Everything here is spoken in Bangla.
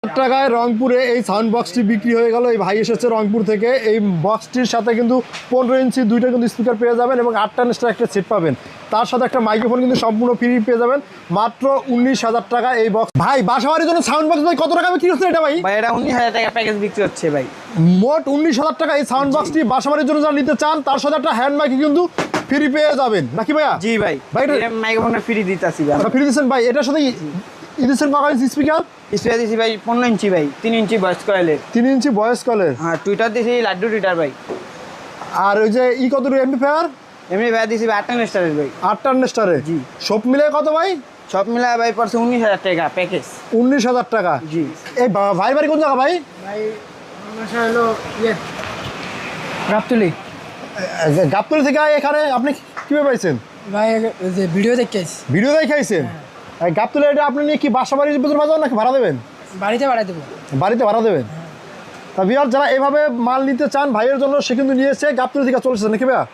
টাকায় রংপুরে এই সাউন্ড বক্সটি বিক্রি হয়ে গেল। এই ভাই এসেছে রংপুর থেকে। এই বক্সটির সাথে কিন্তু 15 ইঞ্চি দুইটা কিন্তু স্পিকার পেয়ে যাবেন এবং 8টা নেস্টার একটা সেট পাবেন। তার সাথে একটা মাইক্রোফোন কিন্তু সম্পূর্ণ ফ্রি পেয়ে যাবেন মাত্র 19,000 টাকা এই বক্স। ভাই বাসাবাড়ির জন্য সাউন্ড বক্স ভাই কত টাকা বিক্রি হচ্ছে এটা ভাই? ভাই এটা 19,000 টাকা প্যাকেজ বিক্রি হচ্ছে ভাই। মোট 19,000 টাকা এই সাউন্ড বক্সটি বাসাবাড়ির জন্য যারা নিতে চান তার সাথে একটা হ্যান্ড মাইক কিন্তু ফ্রি পেয়ে যাবেন নাকি ভাইয়া? জি ভাই, ভাই এটা মাইক্রোফোনটা ফ্রি দিতাছি ভাই। ফ্রি দিচ্ছেন ভাই। এটার সাথে ইদিসেন পাকা স্পিকার স্পিকার দিছি ভাই 15 ইঞ্চি ভাই, 3 ইঞ্চি ভয়েস কয়েলের। 3 ইঞ্চি ভয়েস কলের। হ্যাঁ, টুইটার দিছি লাড্ডু টুইটার ভাই। আর ওই যে কত এমপ্লিফায়ার? এমনি ভাই দিছি ভাই 8টা নেস্টারের ভাই। 8টা নেস্টারে। জি। সব মিলে কত ভাই? সব মিলা ভাই পড়ছে 19,000 টাকা প্যাকেজ। 19,000 টাকা। জি। এই ভাই বাড়ি কোন জায়গা ভাই? ভাই সমস্যা হলো গাবতলি। গাবতলী থেকে এখানে আপনি কিভাবে পাইছেন? ভাই যে ভিডিও দেখেছি, ভিডিও দেখাইছেন? গাবতলী এটা আপনি নিয়ে কি বাসা বাড়ির ভিতরে বাজার নাকি ভাড়া দেবেন? বাড়িতে বাড়াই দেবো। বাড়িতে ভাড়া দেবেন। তা বিহার যারা এভাবে মাল নিতে চান ভাইয়ের জন্য সে কিন্তু নিয়ে এসে গাবতলী থেকে চলে এসেছে নাকি ভাইয়া?